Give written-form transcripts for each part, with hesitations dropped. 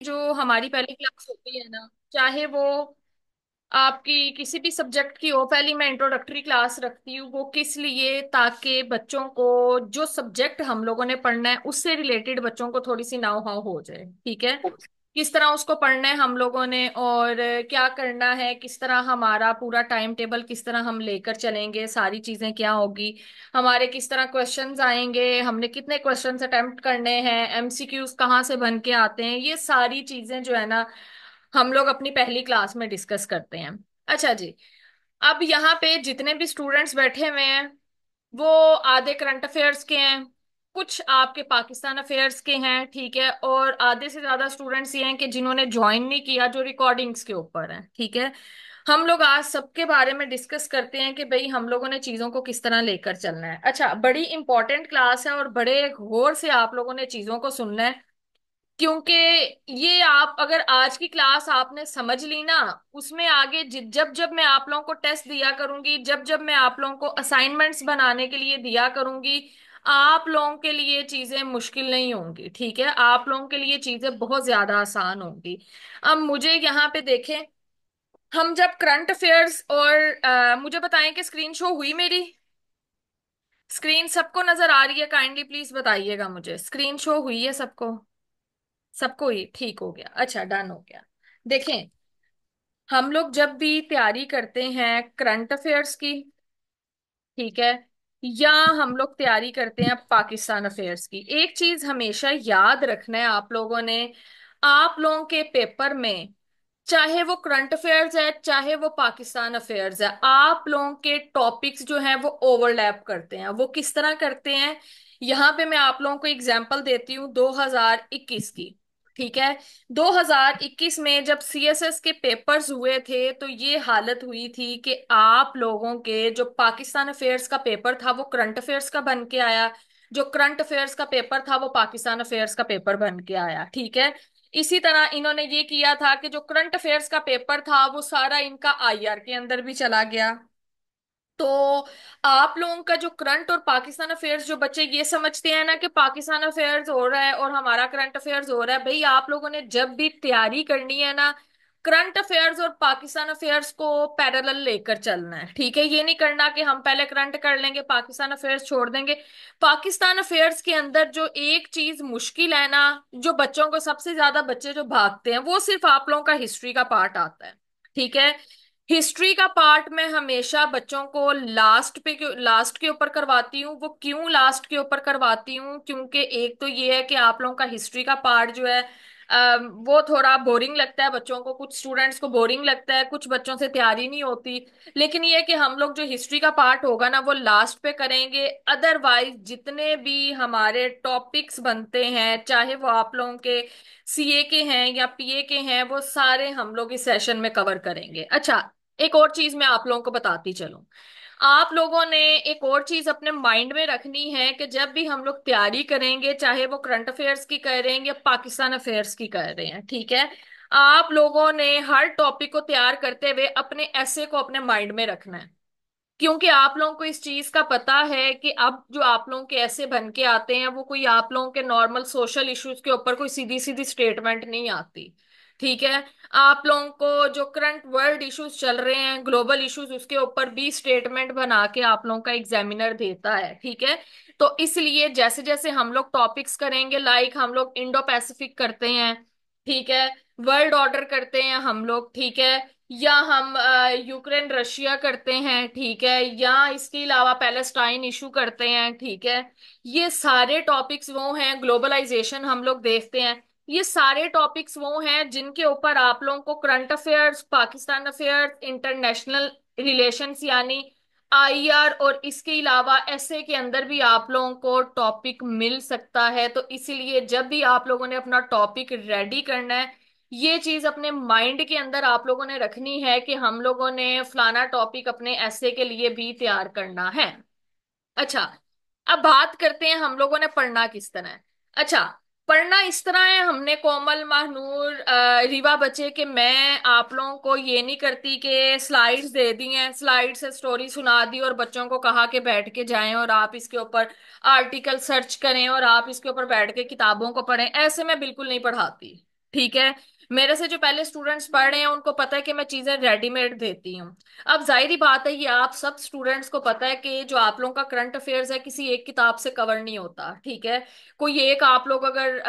जो हमारी पहली क्लास होती है ना, चाहे वो आपकी किसी भी सब्जेक्ट की हो, पहली मैं इंट्रोडक्टरी क्लास रखती हूँ। वो किस लिए? ताकि बच्चों को जो सब्जेक्ट हम लोगों ने पढ़ना है उससे रिलेटेड बच्चों को थोड़ी सी नाव हाव हो जाए। ठीक है, किस तरह उसको पढ़ना है हम लोगों ने, और क्या करना है, किस तरह हमारा पूरा टाइम टेबल किस तरह हम लेकर चलेंगे, सारी चीजें क्या होगी, हमारे किस तरह क्वेश्चंस आएंगे, हमने कितने क्वेश्चंस अटेम्प्ट करने हैं, एमसीक्यूज कहाँ से बन के आते हैं, ये सारी चीजें जो है ना हम लोग अपनी पहली क्लास में डिस्कस करते हैं। अच्छा जी, अब यहाँ पे जितने भी स्टूडेंट्स बैठे हुए हैं वो आधे करंट अफेयर्स के हैं, कुछ आपके पाकिस्तान अफेयर्स के हैं, ठीक है, और आधे से ज्यादा स्टूडेंट्स ये हैं कि जिन्होंने ज्वाइन नहीं किया, जो रिकॉर्डिंग्स के ऊपर हैं। ठीक है, हम लोग आज सबके बारे में डिस्कस करते हैं कि भाई हम लोगों ने चीजों को किस तरह लेकर चलना है। अच्छा, बड़ी इंपॉर्टेंट क्लास है और बड़े गौर से आप लोगों ने चीजों को सुनना है, क्योंकि ये आप अगर आज की क्लास आपने समझ ली ना, उसमें आगे जब जब मैं आप लोगों को टेस्ट दिया करूंगी, जब जब मैं आप लोगों को असाइनमेंट्स बनाने के लिए दिया करूंगी, आप लोगों के लिए चीजें मुश्किल नहीं होंगी। ठीक है, आप लोगों के लिए चीजें बहुत ज्यादा आसान होंगी। अब मुझे यहाँ पे देखें, हम जब करंट अफेयर्स और मुझे बताएं कि स्क्रीन शो हुई मेरी? स्क्रीन सबको नजर आ रही है? काइंडली प्लीज बताइएगा मुझे, स्क्रीन शो हुई है सबको? सबको ही ठीक हो गया? अच्छा, डन हो गया। देखें, हम लोग जब भी तैयारी करते हैं करंट अफेयर्स की, ठीक है, या हम लोग तैयारी करते हैं पाकिस्तान अफेयर्स की, एक चीज हमेशा याद रखना है आप लोगों ने, आप लोगों के पेपर में चाहे वो करंट अफेयर्स है चाहे वो पाकिस्तान अफेयर्स है, आप लोगों के टॉपिक्स जो हैं वो ओवरलैप करते हैं। वो किस तरह करते हैं? यहाँ पे मैं आप लोगों को एग्जांपल देती हूँ 2021 की। ठीक है, 2021 में जब सीएसएस के पेपर्स हुए थे तो ये हालत हुई थी कि आप लोगों के जो पाकिस्तान अफेयर्स का पेपर था वो करंट अफेयर्स का बन के आया, जो करंट अफेयर्स का पेपर था वो पाकिस्तान अफेयर्स का पेपर बन के आया। ठीक है, इसी तरह इन्होंने ये किया था कि जो करंट अफेयर्स का पेपर था वो सारा इनका आईआर के अंदर भी चला गया। तो आप लोगों का जो करंट और पाकिस्तान अफेयर्स, जो बच्चे ये समझते हैं ना कि पाकिस्तान अफेयर्स हो रहा है और हमारा करंट अफेयर्स हो रहा है, भाई आप लोगों ने जब भी तैयारी करनी है ना, करंट अफेयर्स और पाकिस्तान अफेयर्स को पैरेलल लेकर चलना है। ठीक है, ये नहीं करना कि हम पहले करंट कर लेंगे पाकिस्तान अफेयर्स छोड़ देंगे। पाकिस्तान अफेयर्स के अंदर जो एक चीज मुश्किल है ना, जो बच्चों को सबसे ज्यादा बच्चे जो भागते हैं, वो सिर्फ आप लोगों का हिस्ट्री का पार्ट आता है। ठीक है, हिस्ट्री का पार्ट मैं हमेशा बच्चों को लास्ट के ऊपर करवाती हूँ। वो क्यों लास्ट के ऊपर करवाती हूँ? क्योंकि एक तो ये है कि आप लोगों का हिस्ट्री का पार्ट जो है वो थोड़ा बोरिंग लगता है बच्चों को, कुछ स्टूडेंट्स को बोरिंग लगता है, कुछ बच्चों से तैयारी नहीं होती। लेकिन ये है कि हम लोग जो हिस्ट्री का पार्ट होगा ना वो लास्ट पे करेंगे। अदरवाइज जितने भी हमारे टॉपिक्स बनते हैं, चाहे वो आप लोगों के सीए के हैं या पीए के हैं, वो सारे हम लोग इस सेशन में कवर करेंगे। अच्छा, एक और चीज मैं आप लोगों को बताती चलूं, आप लोगों ने एक और चीज अपने माइंड में रखनी है कि जब भी हम लोग तैयारी करेंगे, चाहे वो करंट अफेयर्स की कर रहे हैं या पाकिस्तान अफेयर्स की कर रहे हैं, ठीक है, आप लोगों ने हर टॉपिक को तैयार करते हुए अपने ऐसे को अपने माइंड में रखना है। क्योंकि आप लोगों को इस चीज का पता है कि अब जो आप लोगों के ऐसे बन के आते हैं वो कोई आप लोगों के नॉर्मल सोशल इश्यूज के ऊपर कोई सीधी सीधी स्टेटमेंट नहीं आती। ठीक है, आप लोगों को जो करंट वर्ल्ड इश्यूज चल रहे हैं, ग्लोबल इश्यूज, उसके ऊपर भी स्टेटमेंट बना के आप लोगों का एग्जामिनर देता है। ठीक है, तो इसलिए जैसे जैसे हम लोग टॉपिक्स करेंगे, लाइक हम लोग इंडो पैसिफिक करते हैं, ठीक है, वर्ल्ड ऑर्डर करते हैं हम लोग, ठीक है, या हम यूक्रेन रशिया करते हैं, ठीक है, या इसके अलावा पैलेस्टाइन इशू करते हैं, ठीक है, ये सारे टॉपिक्स वो हैं, ग्लोबलाइजेशन हम लोग देखते हैं, ये सारे टॉपिक्स वो हैं जिनके ऊपर आप लोगों को current affairs, Pakistan affairs, international relations यानी आईआर, और इसके अलावा ऐसे के अंदर भी आप लोगों को टॉपिक मिल सकता है। तो इसीलिए जब भी आप लोगों ने अपना टॉपिक रेडी करना है, ये चीज अपने माइंड के अंदर आप लोगों ने रखनी है कि हम लोगों ने फलाना टॉपिक अपने ऐसे के लिए भी तैयार करना है। अच्छा, अब बात करते हैं हम लोगों ने पढ़ना किस तरह है। अच्छा, पढ़ना इस तरह है, हमने कोमल, महानूर, रीवा बच्चे के, मैं आप लोगों को ये नहीं करती कि स्लाइड्स दे दी हैं, स्लाइड से स्टोरी सुना दी और बच्चों को कहा कि बैठ के जाएं और आप इसके ऊपर आर्टिकल सर्च करें और आप इसके ऊपर बैठ के किताबों को पढ़ें, ऐसे मैं बिल्कुल नहीं पढ़ाती। ठीक है। मेरे से जो पहले स्टूडेंट्स पढ़ रहे हैं उनको पता है कि मैं चीजें रेडीमेड देती हूँ। अब जाहिर बात है, ये आप सब स्टूडेंट्स को पता है कि जो आप लोगों का करंट अफेयर्स है किसी एक किताब से कवर नहीं होता, ठीक है। कोई एक आप लोग अगर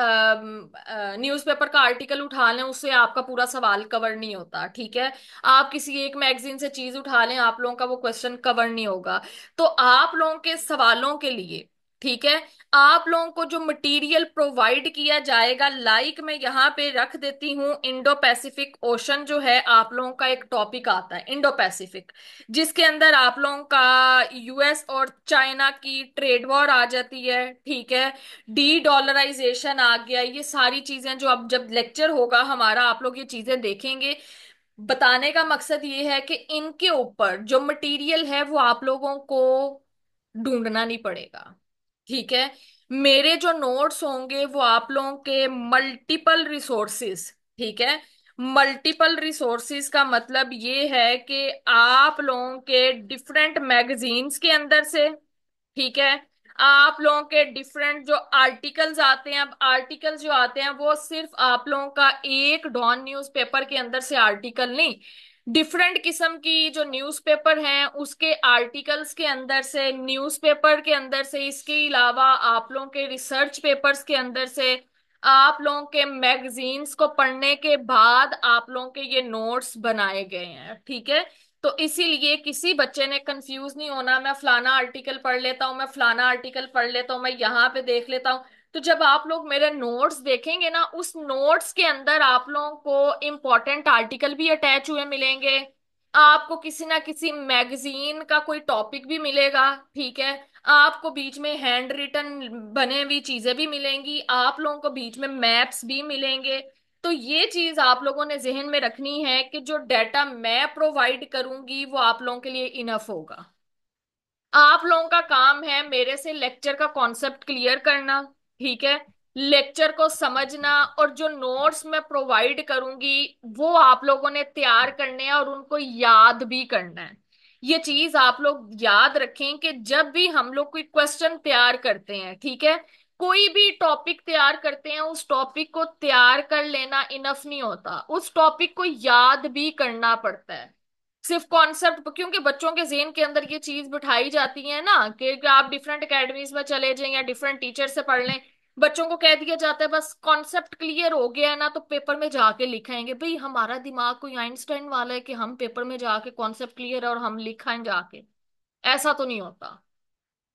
न्यूज़पेपर का आर्टिकल उठा लें उससे आपका पूरा सवाल कवर नहीं होता, ठीक है। आप किसी एक मैगजीन से चीज उठा लें, आप लोगों का वो क्वेश्चन कवर नहीं होगा। तो आप लोगों के सवालों के लिए, ठीक है, आप लोगों को जो मटेरियल प्रोवाइड किया जाएगा, लाइक मैं यहाँ पे रख देती हूँ इंडो पैसिफिक ओशन, जो है आप लोगों का एक टॉपिक आता है इंडो पैसिफिक, जिसके अंदर आप लोगों का यूएस और चाइना की ट्रेड वॉर आ जाती है, ठीक है। डी डॉलराइजेशन आ गया, ये सारी चीजें जो अब जब लेक्चर होगा हमारा आप लोग ये चीजें देखेंगे। बताने का मकसद ये है कि इनके ऊपर जो मटेरियल है वो आप लोगों को ढूंढना नहीं पड़ेगा, ठीक है। मेरे जो नोट्स होंगे वो आप लोगों के मल्टीपल रिसोर्सेज, ठीक है। मल्टीपल रिसोर्सेज का मतलब ये है कि आप लोगों के डिफरेंट मैगजीन्स के अंदर से, ठीक है, आप लोगों के डिफरेंट जो आर्टिकल्स आते हैं, अब आर्टिकल्स जो आते हैं वो सिर्फ आप लोगों का एक डॉन न्यूज़पेपर के अंदर से आर्टिकल नहीं, डिफरेंट किस्म की जो न्यूज़पेपर हैं उसके आर्टिकल्स के अंदर से, न्यूज़पेपर के अंदर से, इसके अलावा आप लोगों के रिसर्च पेपर्स के अंदर से, आप लोगों के मैगजीन्स को पढ़ने के बाद आप लोगों के ये नोट्स बनाए गए हैं, ठीक है। तो इसीलिए किसी बच्चे ने कंफ्यूज नहीं होना, मैं फलाना आर्टिकल पढ़ लेता हूँ, मैं फलाना आर्टिकल पढ़ लेता हूँ, मैं यहाँ पे देख लेता हूँ। तो जब आप लोग मेरे नोट्स देखेंगे ना, उस नोट्स के अंदर आप लोगों को इम्पोर्टेंट आर्टिकल भी अटैच हुए मिलेंगे, आपको किसी ना किसी मैगजीन का कोई टॉपिक भी मिलेगा, ठीक है। आपको बीच में हैंड रिटन बने हुई चीजें भी मिलेंगी, आप लोगों को बीच में मैप्स भी मिलेंगे। तो ये चीज आप लोगों ने जहन में रखनी है कि जो डाटा मैं प्रोवाइड करूंगी वो आप लोगों के लिए इनफ होगा। आप लोगों का काम है मेरे से लेक्चर का कॉन्सेप्ट क्लियर करना, ठीक है, लेक्चर को समझना, और जो नोट्स मैं प्रोवाइड करूंगी वो आप लोगों ने तैयार करने हैं और उनको याद भी करना है। ये चीज आप लोग याद रखें कि जब भी हम लोग कोई क्वेश्चन तैयार करते हैं, ठीक है, कोई भी टॉपिक तैयार करते हैं, उस टॉपिक को तैयार कर लेना इनफ नहीं होता, उस टॉपिक को याद भी करना पड़ता है। सिर्फ कॉन्सेप्ट, क्योंकि बच्चों के जेहन के अंदर ये चीज बिठाई जाती है ना कि आप डिफरेंट एकेडमीज में चले जाएं या डिफरेंट टीचर से पढ़ लें, बच्चों को कह दिया जाता है बस कॉन्सेप्ट क्लियर हो गया है ना तो पेपर में जाके लिखाएंगे। भाई हमारा दिमाग कोई आइंस्टाइन वाला है कि हम पेपर में जाके कॉन्सेप्ट क्लियर है और हम लिखाएं जाके? ऐसा तो नहीं होता।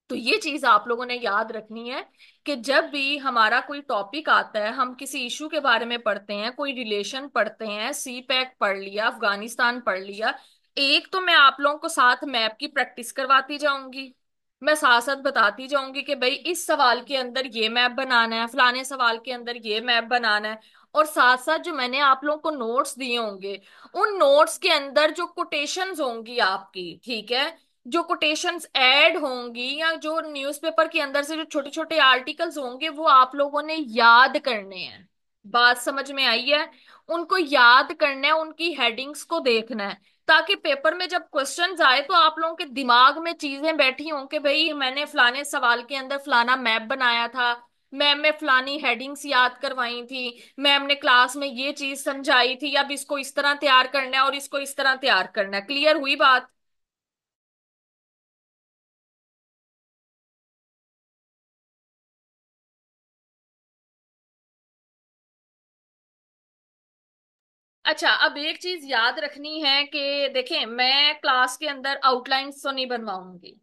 तो ये चीज आप लोगों ने याद रखनी है कि जब भी हमारा कोई टॉपिक आता है, हम किसी इशू के बारे में पढ़ते हैं, कोई रिलेशन पढ़ते हैं, सी पैक पढ़ लिया, अफगानिस्तान पढ़ लिया, एक तो मैं आप लोगों को साथ मैप की प्रैक्टिस करवाती जाऊंगी, मैं साथ साथ बताती जाऊंगी कि भाई इस सवाल के अंदर ये मैप बनाना है, फलाने सवाल के अंदर ये मैप बनाना है। और साथ साथ जो मैंने आप लोगों को नोट्स दिए होंगे, उन नोट्स के अंदर जो कोटेशंस होंगी आपकी, ठीक है, जो कोटेशंस ऐड होंगी या जो न्यूज़पेपर के अंदर से जो छोटे छोटे आर्टिकल्स होंगे वो आप लोगों ने याद करने हैं। बात समझ में आई है? उनको याद करना है, उनकी हेडिंग्स को देखना है, ताकि पेपर में जब क्वेश्चंस आए तो आप लोगों के दिमाग में चीजें बैठी हों कि भाई मैंने फलाने सवाल के अंदर फलाना मैप बनाया था, मैम ने फलानी हेडिंग्स याद करवाई थी, मैम ने क्लास में ये चीज समझाई थी, अब इसको इस तरह तैयार करना है और इसको इस तरह तैयार करना है। क्लियर हुई बात? अच्छा, अब एक चीज याद रखनी है कि देखें, मैं क्लास के अंदर आउटलाइंस तो नहीं बनवाऊंगी,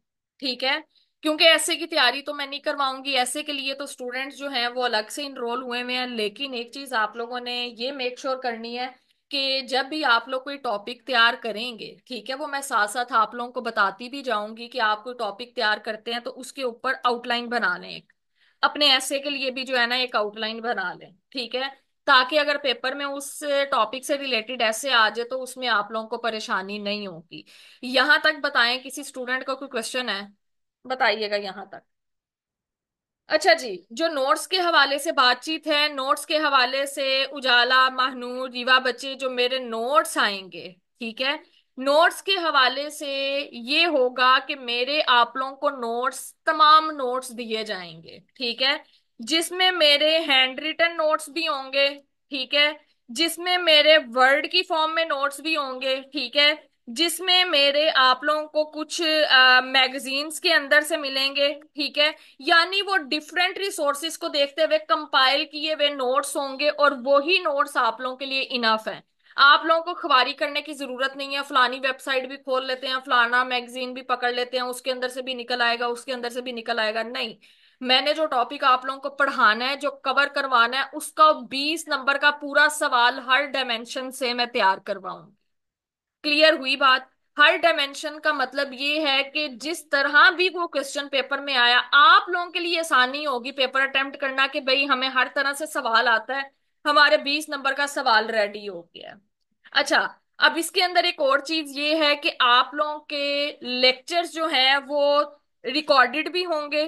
ठीक है, क्योंकि ऐसे की तैयारी तो मैं नहीं करवाऊंगी। ऐसे के लिए तो स्टूडेंट्स जो हैं वो अलग से इनरोल हुए हुए हैं। लेकिन एक चीज आप लोगों ने ये मेक श्योर करनी है कि जब भी आप लोग कोई टॉपिक तैयार करेंगे, ठीक है, वो मैं साथ साथ आप लोगों को बताती भी जाऊंगी कि आप कोई टॉपिक तैयार करते हैं तो उसके ऊपर आउटलाइन बना लें, अपने ऐसे के लिए भी जो है ना एक आउटलाइन बना लें, ठीक है, ताकि अगर पेपर में उस टॉपिक से रिलेटेड ऐसे आ जाए तो उसमें आप लोगों को परेशानी नहीं होगी। यहां तक बताएं, किसी स्टूडेंट का कोई क्वेश्चन है? बताइएगा यहां तक। अच्छा जी, जो नोट्स के हवाले से बातचीत है, नोट्स के हवाले से उजाला, महानूर, रीवा बच्चे, जो मेरे नोट्स आएंगे, ठीक है, नोट्स के हवाले से ये होगा कि मेरे आप लोगों को नोट्स, तमाम नोट्स दिए जाएंगे, ठीक है, जिसमें मेरे हैंड रिटन नोट्स भी होंगे, ठीक है, जिसमें मेरे वर्ड की फॉर्म में नोट्स भी होंगे, ठीक है, जिसमें मेरे आप लोगों को कुछ मैगजीन्स के अंदर से मिलेंगे, ठीक है। यानी वो डिफरेंट रिसोर्सेज को देखते हुए कंपाइल किए हुए नोट्स होंगे, और वही नोट्स आप लोगों के लिए इनफ है। आप लोगों को ख्वारी करने की जरूरत नहीं है, फलानी वेबसाइट भी खोल लेते हैं, फलाना मैगजीन भी पकड़ लेते हैं, उसके अंदर से भी निकल आएगा, उसके अंदर से भी निकल आएगा, नहीं। मैंने जो टॉपिक आप लोगों को पढ़ाना है, जो कवर करवाना है, उसका 20 नंबर का पूरा सवाल हर डायमेंशन से मैं तैयार करवाऊंगी। क्लियर हुई बात? हर डायमेंशन का मतलब ये है कि जिस तरह भी वो क्वेश्चन पेपर में आया, आप लोगों के लिए आसानी होगी पेपर अटेम्प्ट करना, कि भाई हमें हर तरह से सवाल आता है, हमारे 20 नंबर का सवाल रेडी हो गया है। अच्छा, अब इसके अंदर एक और चीज ये है कि आप लोगों के लेक्चर्स जो हैं वो रिकॉर्डेड भी होंगे,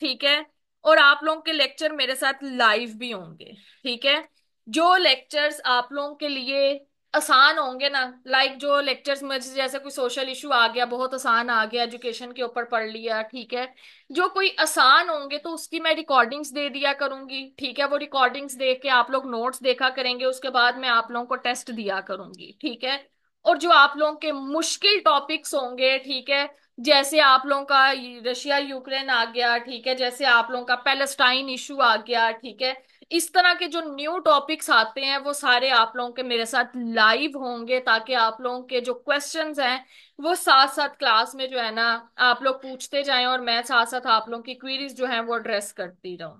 ठीक है, और आप लोगों के लेक्चर मेरे साथ लाइव भी होंगे, ठीक है। जो लेक्चर्स आप लोगों के लिए आसान होंगे ना, लाइक जो लेक्चर्स में जैसे कोई सोशल इशू आ गया, बहुत आसान आ गया, एजुकेशन के ऊपर पढ़ लिया, ठीक है, जो कोई आसान होंगे तो उसकी मैं रिकॉर्डिंग्स दे दिया करूंगी, ठीक है। वो रिकॉर्डिंग्स देख के आप लोग नोट्स देखा करेंगे, उसके बाद मैं आप लोगों को टेस्ट दिया करूंगी, ठीक है। और जो आप लोगों के मुश्किल टॉपिक्स होंगे, ठीक है, जैसे आप लोगों का रशिया यूक्रेन आ गया, ठीक है, जैसे आप लोगों का पैलेस्टाइन इशू आ गया, ठीक है, इस तरह के जो न्यू टॉपिक्स आते हैं वो सारे आप लोगों के मेरे साथ लाइव होंगे, ताकि आप लोगों के जो क्वेश्चंस हैं वो साथ साथ क्लास में जो है ना आप लोग पूछते जाएं, और मैं साथ साथ आप लोगों की क्वेरीज जो है वो एड्रेस करती रहूं।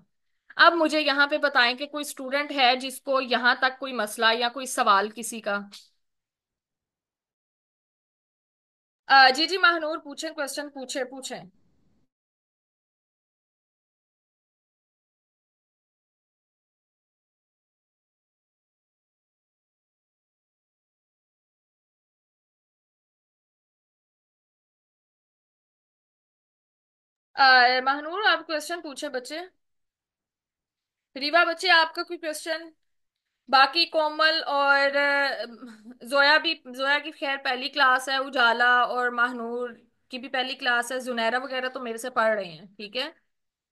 अब मुझे यहाँ पे बताएं कि कोई स्टूडेंट है जिसको यहाँ तक कोई मसला या कोई सवाल किसी का। जी जी महानूर, पूछें, क्वेश्चन पूछे पूछें। महानूर, आप क्वेश्चन पूछे बच्चे। रीवा बच्चे, आपका कोई क्वेश्चन? बाकी कोमल और जोया की खैर पहली क्लास है, उजाला और महानूर की भी पहली क्लास है, जुनैरा वगैरह तो मेरे से पढ़ रहे हैं, ठीक है।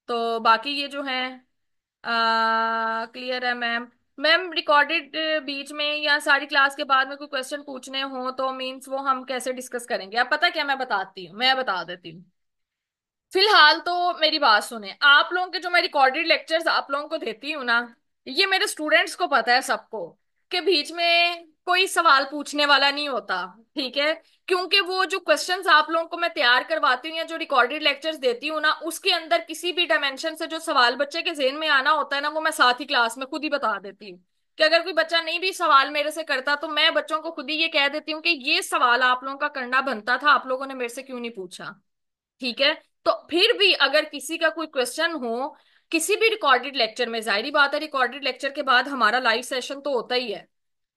तो बाकी ये जो हैं क्लियर है मैम। मैम रिकॉर्डेड बीच में या सारी क्लास के बाद में कोई क्वेश्चन पूछने हो तो मीन्स वो हम कैसे डिस्कस करेंगे? अब पता क्या, मैं बताती हूँ, मैं बता देती हूँ। फिलहाल तो मेरी बात सुने, आप लोगों के जो मैं रिकॉर्डेड लेक्चर्स आप लोगों को देती हूँ ना, ये मेरे स्टूडेंट्स को पता है सबको, कि बीच में कोई सवाल पूछने वाला नहीं होता, ठीक है। क्योंकि वो जो क्वेश्चंस आप लोगों को मैं तैयार करवाती हूँ या जो रिकॉर्डेड लेक्चर्स देती हूँ ना, उसके अंदर किसी भी डायमेंशन से जो सवाल बच्चे के जेहन में आना होता है ना, वो मैं साथ ही क्लास में खुद ही बता देती हूँ। कि अगर कोई बच्चा नहीं भी सवाल मेरे से करता तो मैं बच्चों को खुद ही ये कह देती हूँ कि ये सवाल आप लोगों का करना बनता था, आप लोगों ने मेरे से क्यों नहीं पूछा, ठीक है। तो फिर भी अगर किसी का कोई क्वेश्चन हो किसी भी रिकॉर्डेड लेक्चर में, जाहिर बात है रिकॉर्डेड लेक्चर के बाद हमारा लाइव सेशन तो होता ही है,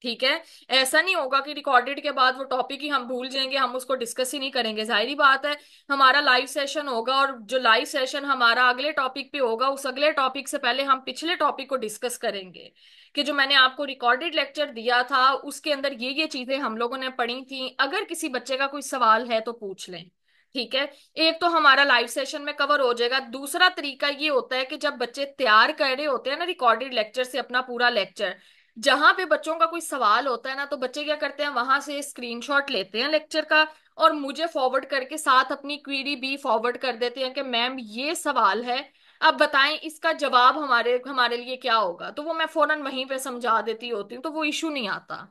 ठीक है। ऐसा नहीं होगा कि रिकॉर्डेड के बाद वो टॉपिक ही हम भूल जाएंगे, हम उसको डिस्कस ही नहीं करेंगे, जाहिर बात है हमारा लाइव सेशन होगा, और जो लाइव सेशन हमारा अगले टॉपिक पे होगा, उस अगले टॉपिक से पहले हम पिछले टॉपिक को डिस्कस करेंगे, कि जो मैंने आपको रिकॉर्डेड लेक्चर दिया था उसके अंदर ये चीजें हम लोगों ने पढ़ी थी, अगर किसी बच्चे का कोई सवाल है तो पूछ लें, ठीक है। एक तो हमारा लाइव सेशन में कवर हो जाएगा। दूसरा तरीका ये होता है कि जब बच्चे तैयार कर रहे होते हैं ना रिकॉर्डेड लेक्चर से अपना पूरा लेक्चर, जहां पे बच्चों का कोई सवाल होता है ना, तो बच्चे क्या करते हैं, वहां से स्क्रीनशॉट लेते हैं लेक्चर का, और मुझे फॉरवर्ड करके साथ अपनी क्वेरी भी फॉरवर्ड कर देते हैं कि मैम ये सवाल है, अब बताएं इसका जवाब हमारे हमारे लिए क्या होगा। तो वो मैं फौरन वहीं पे समझा देती होती हूँ, तो वो इशू नहीं आता,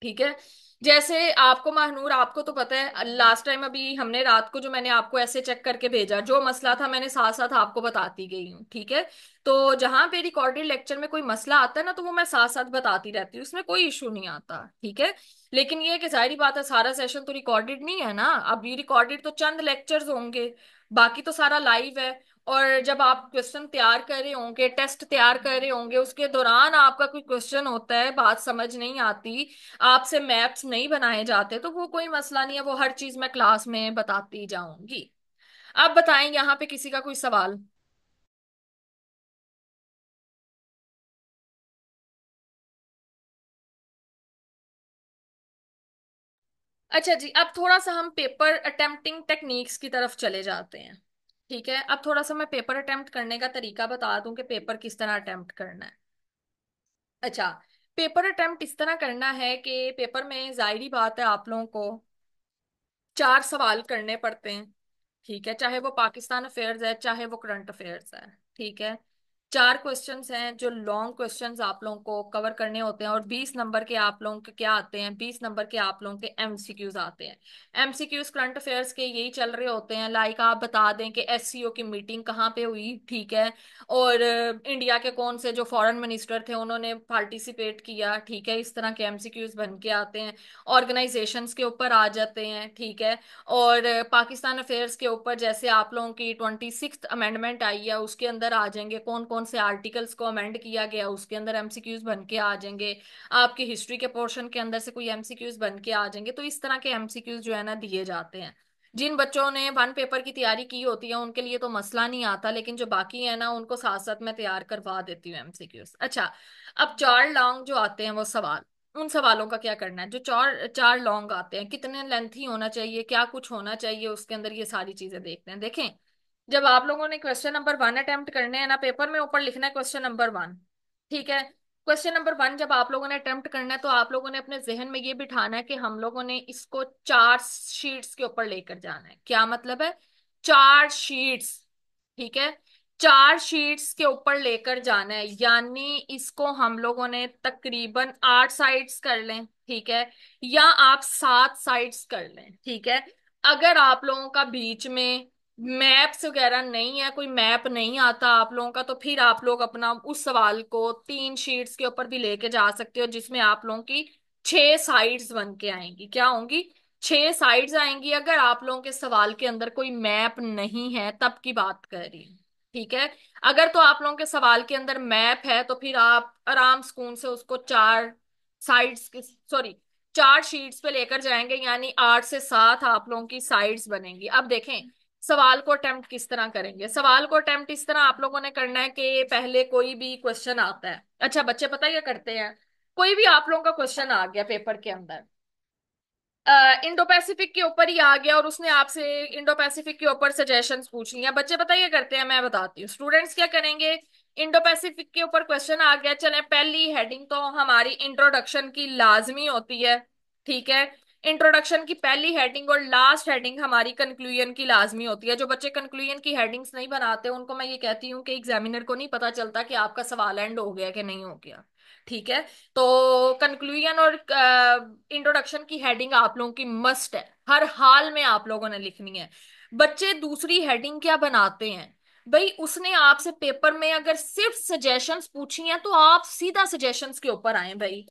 ठीक है। जैसे आपको महानूर, आपको तो पता है लास्ट टाइम अभी हमने रात को जो मैंने आपको ऐसे चेक करके भेजा, जो मसला था मैंने साथ साथ आपको बताती गई हूँ, ठीक है। तो जहां पे रिकॉर्डेड लेक्चर में कोई मसला आता है ना, तो वो मैं साथ साथ बताती रहती हूँ, उसमें कोई इशू नहीं आता, ठीक है। लेकिन ये है कि जाहिर बात है सारा सेशन तो रिकॉर्डेड नहीं है ना, अब ये रिकॉर्डेड तो चंद लेक्चर्स होंगे, बाकी तो सारा लाइव है। और जब आप क्वेश्चन तैयार कर रहे होंगे, टेस्ट तैयार कर रहे होंगे, उसके दौरान आपका कोई क्वेश्चन होता है, बात समझ नहीं आती, आपसे मैप्स नहीं बनाए जाते, तो वो कोई मसला नहीं है, वो हर चीज मैं क्लास में बताती जाऊंगी। आप बताएं यहाँ पे किसी का कोई सवाल? अच्छा जी, अब थोड़ा सा हम पेपर अटेम्प्टिंग टेक्निक्स की तरफ चले जाते हैं, ठीक है। अब थोड़ा सा मैं पेपर अटेम्प्ट करने का तरीका बता दूं कि पेपर किस तरह अटेम्प्ट करना है। अच्छा, पेपर अटेम्प्ट इस तरह करना है कि पेपर में जाहिर बात है आप लोगों को 4 सवाल करने पड़ते हैं। ठीक है, चाहे वो पाकिस्तान अफेयर्स है चाहे वो करंट अफेयर्स है। ठीक है, 4 क्वेश्चंस हैं जो लॉन्ग क्वेश्चंस आप लोगों को कवर करने होते हैं, और 20 नंबर के आप लोगों के क्या आते हैं, 20 नंबर के आप लोगों के एमसीक्यूज आते हैं। एमसीक्यूज करंट अफेयर्स के यही चल रहे होते हैं, लाइक आप बता दें कि एससीओ की मीटिंग कहाँ पे हुई। ठीक है, और इंडिया के कौन से जो फॉरेन मिनिस्टर थे उन्होंने पार्टिसिपेट किया। ठीक है, इस तरह के एमसीक्यूज बन के आते हैं। ऑर्गेनाइजेशंस के ऊपर आ जाते हैं। ठीक है, और पाकिस्तान अफेयर्स के ऊपर जैसे आप लोगों की 26th अमेंडमेंट आई है उसके अंदर आ जाएंगे, कौन कौन से आर्टिकल्स को अमेंड किया गया उसके अंदर एमसीक्यूज बन के आ जाएंगे। आपकी हिस्ट्री के पोर्शन के अंदर से कोई एमसीक्यूज बन के आ जाएंगे। तो इस तरह के एमसीक्यूज जो है ना दिए जाते हैं। जिन बच्चों ने वन पेपर की तैयारी की होती है उनके लिए तो मसला नहीं आता, लेकिन जो बाकी है ना उनको साथ साथ मैं तैयार करवा देती हूँ एमसीक्यूज। अच्छा, अब 4 लॉन्ग जो आते हैं वो सवाल, उन सवालों का क्या करना है। जो चार चार लॉन्ग आते हैं, कितने लेंथी होना चाहिए, क्या कुछ होना चाहिए उसके अंदर, ये सारी चीजें देखते हैं। देखें, जब आप लोगों ने क्वेश्चन नंबर 1 अटेम्प्ट करने हैं ना, पेपर में ऊपर लिखना है क्वेश्चन नंबर 1। ठीक है, क्वेश्चन नंबर 1 जब आप लोगों ने अटेम्प्ट करना है तो आप लोगों ने अपने जहन में ये बिठाना है कि हम लोगों ने इसको 4 शीट्स के ऊपर लेकर जाना है। क्या मतलब है? 4 शीट्स। ठीक है, 4 शीट्स के ऊपर लेकर जाना है, यानी इसको हम लोगों ने तकरीबन 8 साइड्स कर लें। ठीक है, या आप 7 साइड्स कर लें। ठीक है, अगर आप लोगों का बीच में मैप्स वगैरह नहीं है, कोई मैप नहीं आता आप लोगों का, तो फिर आप लोग अपना उस सवाल को 3 शीट्स के ऊपर भी लेके जा सकते हो, जिसमें आप लोगों की 6 साइड्स बन के आएंगी। क्या होंगी? 6 साइड्स आएंगी। अगर आप लोगों के सवाल के अंदर कोई मैप नहीं है तब की बात कर रही हूँ। ठीक है, अगर तो आप लोगों के सवाल के अंदर मैप है तो फिर आप आराम सुकून से उसको 4 साइड्स के, सॉरी, 4 शीट्स पे लेकर जाएंगे, यानी 8 से 7 आप लोगों की साइड्स बनेंगी। अब देखें, सवाल को अटेम्प्ट किस तरह करेंगे। सवाल को अटेम्प्ट इस तरह आप लोगों ने करना है कि पहले कोई भी क्वेश्चन आता है। अच्छा बच्चे पता है क्या करते हैं, कोई भी आप लोगों का क्वेश्चन आ गया पेपर के अंदर, इंडो पैसिफिक के ऊपर ही आ गया, और उसने आपसे इंडो पैसिफिक के ऊपर सजेशंस पूछ लिया। बच्चे पता है क्या करते हैं, मैं बताती हूँ। स्टूडेंट्स क्या करेंगे, इंडो पैसिफिक के ऊपर क्वेश्चन आ गया, चले पहली हेडिंग तो हमारी इंट्रोडक्शन की लाजमी होती है। ठीक है, इंट्रोडक्शन की पहली हेडिंग और लास्ट हेडिंग हमारी कंक्लूजन की लाजमी होती है। जो बच्चे कंक्लूजन की हेडिंग्स नहीं बनाते उनको मैं ये कहती हूँ कि एग्जामिनर को नहीं पता चलता कि आपका सवाल एंड हो गया कि नहीं हो गया। ठीक है, तो कंक्लूजन और इंट्रोडक्शन की हेडिंग आप लोगों की मस्ट है, हर हाल में आप लोगों ने लिखनी है। बच्चे दूसरी हेडिंग क्या बनाते हैं, भाई उसने आपसे पेपर में अगर सिर्फ सजेशंस पूछी हैं तो आप सीधा सजेशंस के ऊपर आए भाई।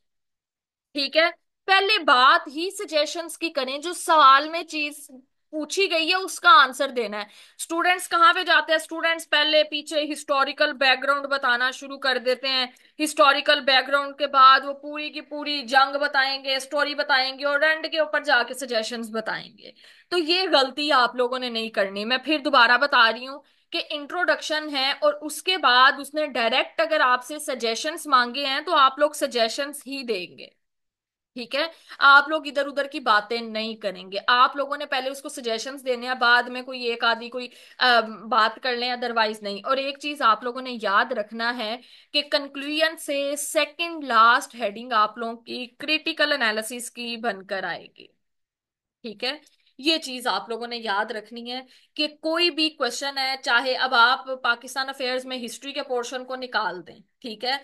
ठीक है, पहले बात ही सजेशंस की करें, जो सवाल में चीज पूछी गई है उसका आंसर देना है। स्टूडेंट्स कहाँ पे जाते हैं, स्टूडेंट्स पहले पीछे हिस्टोरिकल बैकग्राउंड बताना शुरू कर देते हैं। हिस्टोरिकल बैकग्राउंड के बाद वो पूरी की पूरी जंग बताएंगे, स्टोरी बताएंगे, और एंड के ऊपर जाके सजेशंस बताएंगे। तो ये गलती आप लोगों ने नहीं करनी। मैं फिर दोबारा बता रही हूँ कि इंट्रोडक्शन है और उसके बाद उसने डायरेक्ट अगर आपसे सजेशंस मांगे हैं तो आप लोग सजेशंस ही देंगे। ठीक है, आप लोग इधर उधर की बातें नहीं करेंगे। आप लोगों ने पहले उसको सजेशंस देने हैं, बाद में कोई एक आधी कोई बात कर लें, अदरवाइज नहीं। और एक चीज आप लोगों ने याद रखना है कि कंक्लूजन से सेकंड लास्ट हेडिंग आप लोगों की क्रिटिकल एनालिसिस की बनकर आएगी। ठीक है, ये चीज आप लोगों ने याद रखनी है कि कोई भी क्वेश्चन है, चाहे अब आप पाकिस्तान अफेयर्स में हिस्ट्री के पोर्शन को निकाल दें। ठीक है,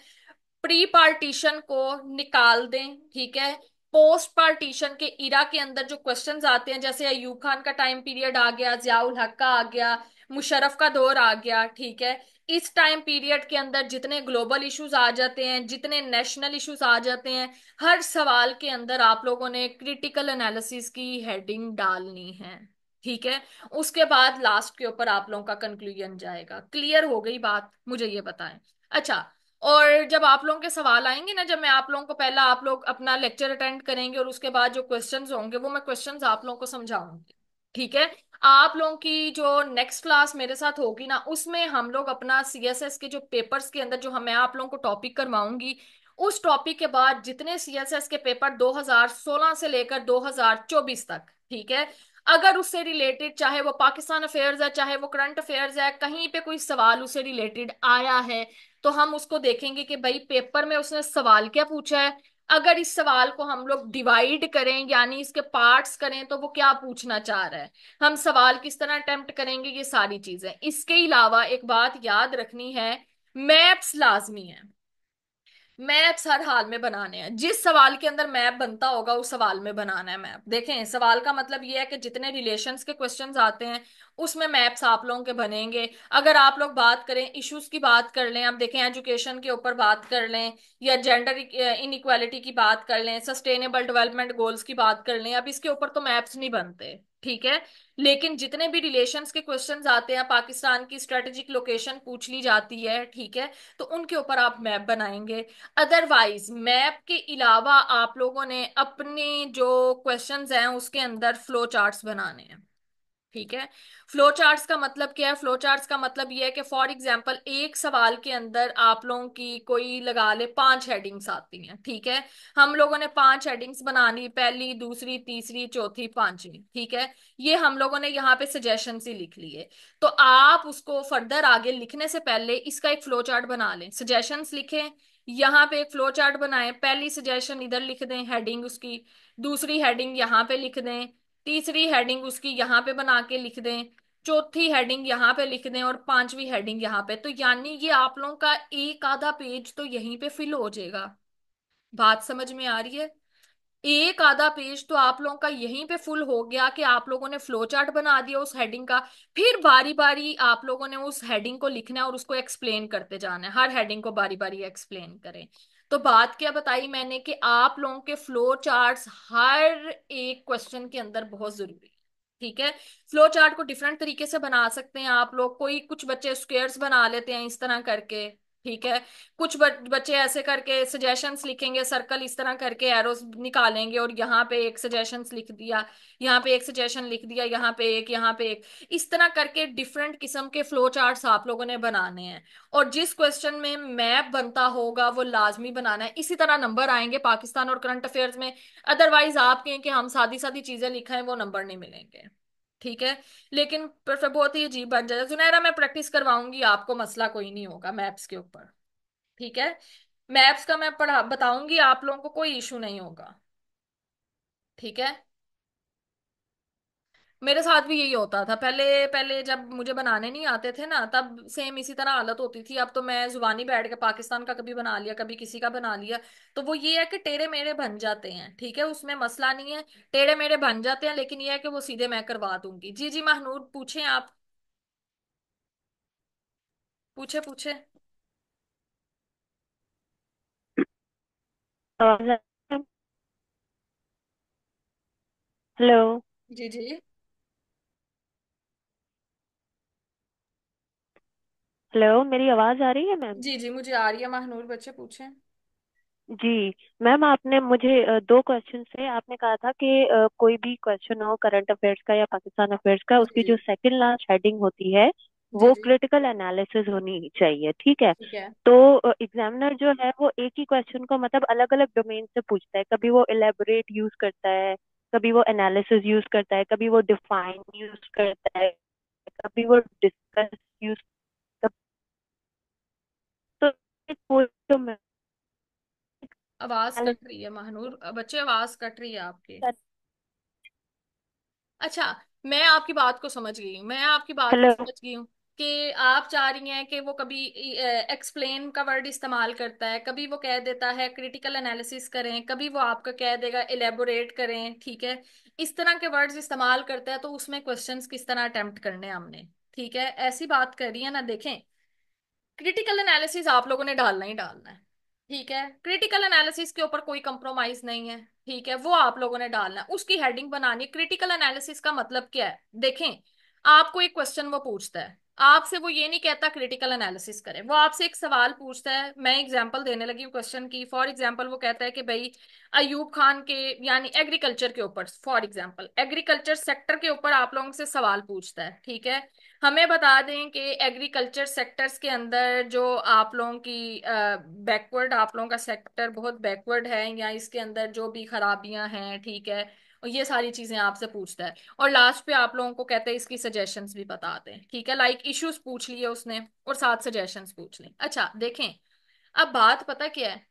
प्री पार्टीशन को निकाल दें। ठीक है, पोस्ट पार्टीशन के इरा के अंदर जो क्वेश्चंस आते हैं, जैसे अयूब खान का टाइम पीरियड आ गया, जियाउल हक का आ गया, मुशर्रफ का दौर आ गया। ठीक है, इस टाइम पीरियड के अंदर जितने ग्लोबल इश्यूज आ जाते हैं, जितने नेशनल इश्यूज आ जाते हैं, हर सवाल के अंदर आप लोगों ने क्रिटिकल एनालिसिस की हेडिंग डालनी है। ठीक है, उसके बाद लास्ट के ऊपर आप लोगों का कंक्लूजन जाएगा। क्लियर हो गई बात, मुझे ये बताएं। अच्छा, और जब आप लोगों के सवाल आएंगे ना, जब मैं आप लोगों को, पहला आप लोग अपना लेक्चर अटेंड करेंगे और उसके बाद जो क्वेश्चंस होंगे वो मैं क्वेश्चंस आप लोगों को समझाऊंगी। ठीक है, आप लोगों की जो नेक्स्ट क्लास मेरे साथ होगी ना उसमें हम लोग अपना सीएसएस के जो पेपर्स के अंदर जो मैं आप लोगों को टॉपिक करवाऊंगी, उस टॉपिक के बाद जितने सीएसएस के पेपर 2016 से लेकर 2024 तक, ठीक है, अगर उससे रिलेटेड, चाहे वो पाकिस्तान अफेयर्स है चाहे वो करंट अफेयर्स है, कहीं पे कोई सवाल उससे रिलेटेड आया है, तो हम उसको देखेंगे कि भाई पेपर में उसने सवाल क्या पूछा है। अगर इस सवाल को हम लोग डिवाइड करें यानी इसके पार्ट्स करें तो वो क्या पूछना चाह रहा है, हम सवाल किस तरह अटेम्प्ट करेंगे, ये सारी चीजें। इसके अलावा एक बात याद रखनी है, मैप्स लाजमी है। मैप्स हर हाल में बनाने हैं, जिस सवाल के अंदर मैप बनता होगा उस सवाल में बनाना है मैप। देखें, सवाल का मतलब ये है कि जितने रिलेशंस के क्वेश्चंस आते हैं उसमें मैप्स आप लोगों के बनेंगे। अगर आप लोग बात करें इश्यूज की, बात कर लें, अब देखें एजुकेशन के ऊपर बात कर लें, या जेंडर इनइक्वालिटी की बात कर लें, सस्टेनेबल डेवलपमेंट गोल्स की बात कर लें, अब इसके ऊपर तो मैप्स नहीं बनते, ठीक है। लेकिन जितने भी रिलेशंस के क्वेश्चंस आते हैं, पाकिस्तान की स्ट्रेटेजिक लोकेशन पूछ ली जाती है, ठीक है, तो उनके ऊपर आप मैप बनाएंगे। अदरवाइज मैप के अलावा आप लोगों ने अपने जो क्वेश्चंस हैं उसके अंदर फ्लो चार्ट्स बनाने हैं, ठीक है। फ्लो चार्ट्स का मतलब क्या है? फ्लो चार्ट्स का मतलब ये है कि फॉर एग्जांपल एक सवाल के अंदर आप लोगों की कोई लगा ले 5 हेडिंग्स आती हैं, ठीक है। हम लोगों ने 5 हेडिंग्स बनानी, पहली, दूसरी, तीसरी, चौथी, पांचवी, ठीक है। ये हम लोगों ने यहाँ पे सजेशन ही लिख लिए। तो आप उसको फर्दर आगे लिखने से पहले इसका एक फ्लो चार्ट बना लें, सजेशंस लिखें, यहाँ पे एक फ्लो चार्ट बनाएं, पहली सजेशन इधर लिख दें हेडिंग उसकी, दूसरी हेडिंग यहाँ पे लिख दें, तीसरी हेडिंग उसकी यहाँ पे बना के लिख दें, चौथी हेडिंग यहाँ पे लिख दें, और पांचवी हेडिंग यहाँ पे। तो यानी ये आप लोगों का एक आधा पेज तो यहीं पे फिल हो जाएगा। बात समझ में आ रही है? एक आधा पेज तो आप लोगों का यहीं पे फुल हो गया कि आप लोगों ने फ्लो चार्ट बना दिया उस हेडिंग का। फिर बारी बारी आप लोगों ने उस हेडिंग को लिखना है और उसको एक्सप्लेन करते जाना है, हर हेडिंग को बारी बारी एक्सप्लेन करें। तो बात क्या बताई मैंने कि आप लोगों के फ्लो चार्ट्स हर एक क्वेश्चन के अंदर बहुत जरूरी है, ठीक है। फ्लो चार्ट को डिफरेंट तरीके से बना सकते हैं आप लोग, कोई कुछ बच्चे स्क्वेयर्स बना लेते हैं इस तरह करके, ठीक है। कुछ बच्चे ऐसे करके सजेशंस लिखेंगे, सर्कल इस तरह करके एरोस निकालेंगे और यहाँ पे एक सजेशंस लिख दिया, यहाँ पे एक सजेशन लिख दिया, यहाँ पे एक, यहाँ पे एक, इस तरह करके डिफरेंट किस्म के फ्लो चार्ट्स आप लोगों ने बनाने हैं। और जिस क्वेश्चन में मैप बनता होगा वो लाजमी बनाना है, इसी तरह नंबर आएंगे पाकिस्तान और करंट अफेयर्स में। अदरवाइज आप कहें कि हम सादी सादी चीजें लिखा है, वो नंबर नहीं मिलेंगे, ठीक है। लेकिन फिर बहुत ही अजीब बन जाएगा। जुनैरा, मैं प्रैक्टिस करवाऊंगी आपको, मसला कोई नहीं होगा मैप्स के ऊपर, ठीक है। मैप्स का मैं पढ़ा बताऊंगी, आप लोगों को कोई इशू नहीं होगा, ठीक है। मेरे साथ भी यही होता था पहले, पहले जब मुझे बनाने नहीं आते थे ना, तब सेम इसी तरह हालत होती थी। अब तो मैं जुबानी बैठ के पाकिस्तान का कभी बना लिया, कभी किसी का बना लिया, तो वो ये है कि टेढ़े मेढ़े बन जाते हैं, ठीक है, उसमें मसला नहीं है, टेढ़े मेढ़े बन जाते हैं, लेकिन ये है कि वो सीधे मैं करवा दूंगी। जी जी महनूर, पूछें आप, पूछे पूछे। आवाज हेलो। जी जी। हेलो, मेरी आवाज आ रही है मैम? जी जी मुझे आ रही है महनूर, बच्चे पूछें। जी मैम, आपने मुझे दो क्वेश्चन थे। आपने कहा था कि कोई भी क्वेश्चन हो करंट अफेयर्स का या पाकिस्तान अफेयर्स का, जी उसकी जी जो सेकंड लास्ट हेडिंग होती है जी वो जी। क्रिटिकल एनालिसिस होनी चाहिए, ठीक है। ठीक है। तो एग्जामिनर जो है वो एक ही क्वेश्चन को मतलब अलग अलग डोमेन से पूछता है। कभी वो इलेबोरेट यूज करता है, कभी वो एनालिसिस यूज करता है, कभी वो डिफाइन यूज करता है, कभी वो डिस्कस यूज। तो तो मैं आवाज कट रही है महनूर, बच्चे आवाज कट रही है आपकी। अच्छा, मैं आपकी बात को समझ गई हूँ, मैं आपकी बात को हेलो। समझ गई हूँ कि आप चाह रही हैं कि वो कभी एक्सप्लेन का वर्ड इस्तेमाल करता है, कभी वो कह देता है क्रिटिकल एनालिसिस करें, कभी वो आपका कह देगा इलेबोरेट करें, ठीक है। इस तरह के वर्ड्स इस्तेमाल करता है, तो उसमें क्वेश्चंस किस तरह अटेम्प्ट करने हैं हमने, ठीक है, ऐसी बात कर रही है ना। देखें, क्रिटिकल एनालिसिस आप लोगों ने डालना ही डालना है, ठीक है। क्रिटिकल एनालिसिस के ऊपर कोई कंप्रोमाइज नहीं है, ठीक है, वो आप लोगों ने डालना है, उसकी हेडिंग बनानी है। क्रिटिकल एनालिसिस का मतलब क्या है? देखें, आपको एक क्वेश्चन वो पूछता है, आपसे वो ये नहीं कहता क्रिटिकल एनालिसिस करें, वो आपसे एक सवाल पूछता है। मैं एग्जांपल देने लगी हूँ क्वेश्चन की। फॉर एग्जांपल वो कहता है कि भाई अयूब खान के, यानी एग्रीकल्चर के ऊपर, फॉर एग्जांपल एग्रीकल्चर सेक्टर के ऊपर आप लोगों से सवाल पूछता है, ठीक है। हमें बता दें कि एग्रीकल्चर सेक्टर्स के अंदर जो आप लोगों की बैकवर्ड, आप लोगों का सेक्टर बहुत बैकवर्ड है, या इसके अंदर जो भी खराबियां हैं, ठीक है, और ये सारी चीजें आपसे पूछता है। और लास्ट पे आप लोगों को कहते हैं इसकी सजेशंस भी बता दें, ठीक है, लाइक इश्यूज पूछ लिए उसने और साथ सजेशंस पूछ ली। अच्छा देखें, अब बात पता क्या है,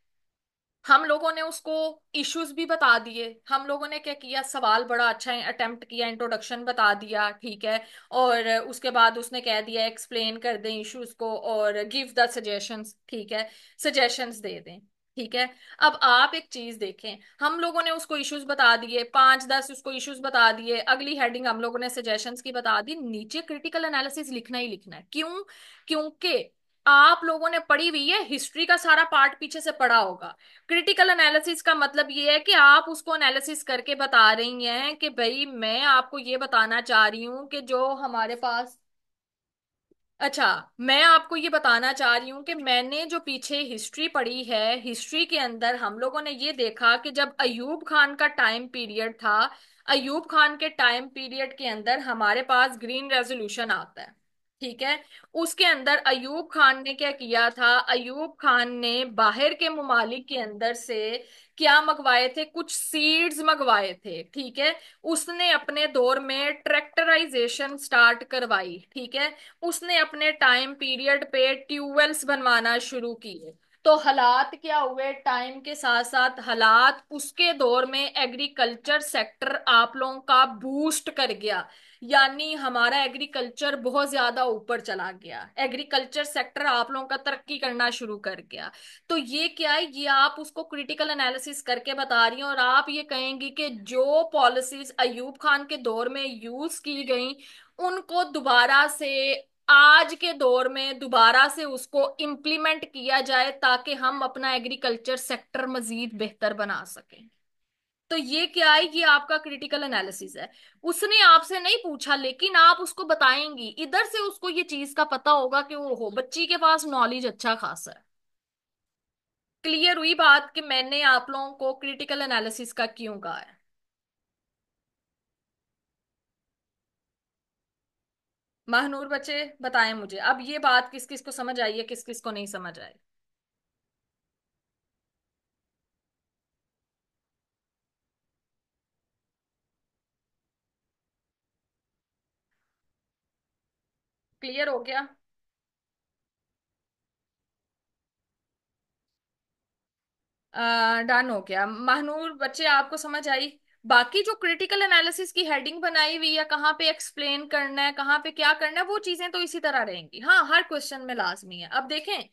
हम लोगों ने उसको इश्यूज भी बता दिए, हम लोगों ने क्या किया, सवाल बड़ा अच्छा अटेम्प्ट किया, इंट्रोडक्शन बता दिया, ठीक है, और उसके बाद उसने कह दिया एक्सप्लेन कर दें इश्यूज को और गिव द सजेशंस, ठीक है, सजेशंस दे दें, ठीक है। अब आप एक चीज देखें, हम लोगों ने उसको इश्यूज बता दिए, 5-10 उसको इश्यूज बता दिए, अगली हेडिंग हम लोगों ने सजेशंस की बता दी, नीचे क्रिटिकल एनालिसिस लिखना ही लिखना है। क्यों? क्योंकि आप लोगों ने पढ़ी हुई है हिस्ट्री का सारा पार्ट, पीछे से पढ़ा होगा। क्रिटिकल एनालिसिस का मतलब ये है कि आप उसको एनालिसिस करके बता रही हैं कि भाई मैं आपको ये बताना चाह रही हूं कि जो हमारे पास, अच्छा, मैं आपको ये बताना चाह रही हूँ कि मैंने जो पीछे हिस्ट्री पढ़ी है, हिस्ट्री के अंदर हम लोगों ने ये देखा कि जब अयूब खान का टाइम पीरियड था, अयूब खान के टाइम पीरियड के अंदर हमारे पास ग्रीन रेजोल्यूशन आता है, ठीक है। उसके अंदर अयूब खान ने क्या किया था, अयूब खान ने बाहर के ममालिक के अंदर से क्या मंगवाए थे, कुछ सीड्स मंगवाए थे, ठीक है। उसने अपने दौर में ट्रैक्टराइजेशन स्टार्ट करवाई, ठीक है। उसने अपने टाइम पीरियड पे ट्यूबवेल्स बनवाना शुरू किए। तो हालात क्या हुए, टाइम के साथ साथ हालात उसके दौर में एग्रीकल्चर सेक्टर आप लोगों का बूस्ट कर गया, यानी हमारा एग्रीकल्चर बहुत ज्यादा ऊपर चला गया, एग्रीकल्चर सेक्टर आप लोगों का तरक्की करना शुरू कर गया। तो ये क्या है, ये आप उसको क्रिटिकल एनालिसिस करके बता रही हैं, और आप ये कहेंगी कि जो पॉलिसीज अयूब खान के दौर में यूज की गई उनको दोबारा से आज के दौर में दोबारा से उसको इम्प्लीमेंट किया जाए ताकि हम अपना एग्रीकल्चर सेक्टर मजीद बेहतर बना सकें। तो ये क्या है, ये आपका क्रिटिकल एनालिसिस है। उसने आपसे नहीं पूछा लेकिन आप उसको बताएंगी, इधर से उसको ये चीज का पता होगा कि वो हो बच्ची के पास नॉलेज अच्छा खासा है। क्लियर हुई बात कि मैंने आप लोगों को क्रिटिकल एनालिसिस का क्यों कहा है? महानूर बच्चे बताएं मुझे अब ये बात किस किस को समझ आई है, किस किस को नहीं समझ आई। क्लियर हो गया? डन हो गया महानूर बच्चे, आपको समझ आई? बाकी जो क्रिटिकल एनालिसिस की हेडिंग बनाई हुई है, कहाँ पे एक्सप्लेन करना है, कहाँ पे क्या करना है, वो चीजें तो इसी तरह रहेंगी, हाँ हर क्वेश्चन में लाजमी है। अब देखें,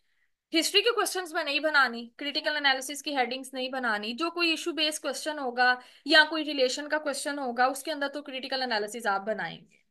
हिस्ट्री के क्वेश्चंस में नहीं बनानी, क्रिटिकल एनालिसिस की हेडिंग्स नहीं बनानी, जो कोई इशू बेस्ड क्वेश्चन होगा या कोई रिलेशन का क्वेश्चन होगा उसके अंदर तो क्रिटिकल एनालिसिस आप बनाएंगे,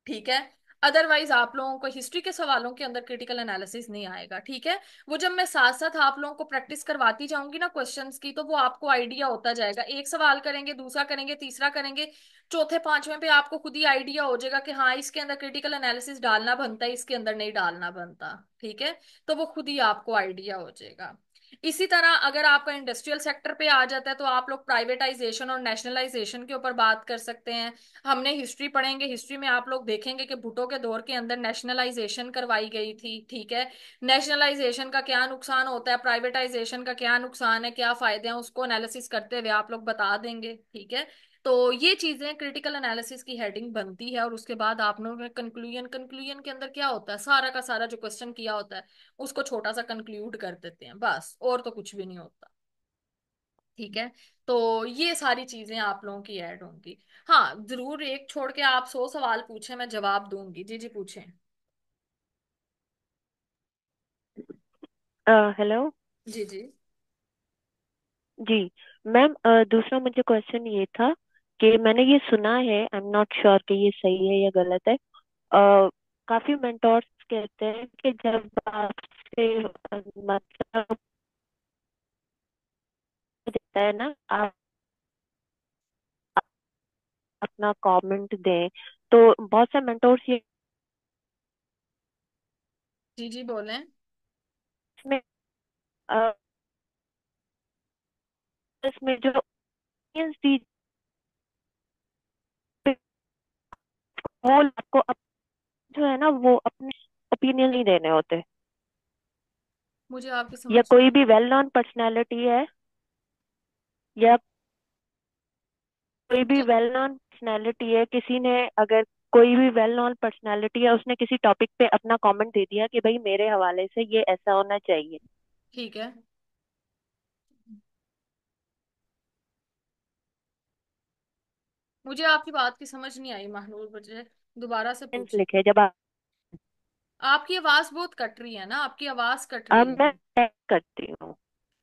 ठीक है। अदरवाइज आप लोगों को हिस्ट्री के सवालों के अंदर क्रिटिकल एनालिसिस नहीं आएगा, ठीक है। वो जब मैं साथ साथ आप लोगों को प्रैक्टिस करवाती जाऊंगी ना क्वेश्चंस की, तो वो आपको आइडिया होता जाएगा, एक सवाल करेंगे, दूसरा करेंगे, तीसरा करेंगे, चौथे पांचवें पे आपको खुद ही आइडिया हो जाएगा कि हाँ इसके अंदर क्रिटिकल एनालिसिस डालना बनता है, इसके अंदर नहीं डालना बनता, ठीक है। तो वो खुद ही आपको आइडिया हो जाएगा। इसी तरह अगर आपका इंडस्ट्रियल सेक्टर पे आ जाता है तो आप लोग प्राइवेटाइजेशन और नेशनलाइजेशन के ऊपर बात कर सकते हैं। हमने हिस्ट्री पढ़ेंगे, हिस्ट्री में आप लोग देखेंगे कि भुट्टो के दौर के अंदर नेशनलाइजेशन करवाई गई थी, ठीक है। नेशनलाइजेशन का क्या नुकसान होता है, प्राइवेटाइजेशन का क्या नुकसान है, क्या फायदे हैं, उसको एनालिसिस करते हुए आप लोग बता देंगे, ठीक है। तो ये चीजें क्रिटिकल एनालिसिस की हेडिंग बनती है, और उसके बाद आप लोगों ने कंक्लूजन, कंक्लूजन के अंदर क्या होता है, सारा का सारा जो क्वेश्चन किया होता है उसको छोटा सा कंक्लूड कर देते हैं, बस और तो कुछ भी नहीं होता, ठीक है। तो ये सारी चीजें आप लोगों की ऐड होंगी। हाँ जरूर, एक छोड़ के आप 100 सवाल पूछें, मैं जवाब दूंगी, जी जी पूछें। हेलो। जी जी। जी मैम, दूसरा मुझे क्वेश्चन ये था कि मैंने ये सुना है, आई एम नॉट श्योर कि ये सही है या गलत है। काफी मेंटोर्स कहते हैं कि जब आपसे मतलब देता है ना, आप अपना कमेंट दें, तो बहुत से मेंटोर्स ये जी जी बोलें। इसमें अ, इसमें जो opinions दी होल आपको जो है ना वो अपने ओपिनियन नहीं देने होते। मुझे आपकी या समझ कोई भी वेल नोन पर्सनालिटी है, या कोई भी वेल नोन पर्सनैलिटी है, किसी ने अगर कोई भी वेल नोन पर्सनैलिटी है, उसने किसी टॉपिक पे अपना कमेंट दे दिया कि भाई मेरे हवाले से ये ऐसा होना चाहिए। ठीक है। मुझे आपकी बात की समझ नहीं आई महानूर, मुझे दोबारा से पूछिए। लिखे जब आप, आपकी आवाज बहुत कट रही है ना, आपकी आवाज कट रही अब है। मैं टेक्स्ट करती हूँ,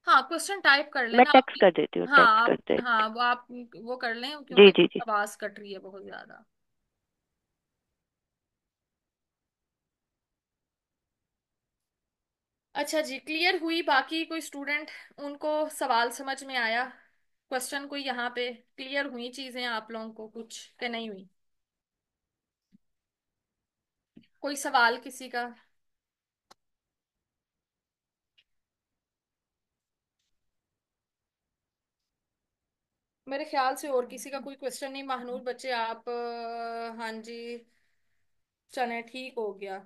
हाँ, क्वेश्चन टाइप कर मैं लेना टेक्स्ट आपकी। कर देती हूँ, हाँ टेक्स्ट कर आप, देती हाँ वो आप वो कर लें हूँ। जी क्योंकि जी जी। आवाज कट रही है बहुत ज्यादा। अच्छा जी, क्लियर हुई बाकी कोई स्टूडेंट, उनको सवाल समझ में आया? क्वेश्चन कोई यहाँ पे क्लियर हुई चीजें आप लोगों को कुछ के नहीं हुई? कोई सवाल किसी का? मेरे ख्याल से और किसी का कोई क्वेश्चन नहीं। महानूर बच्चे आप हाँ जी, चले ठीक हो गया।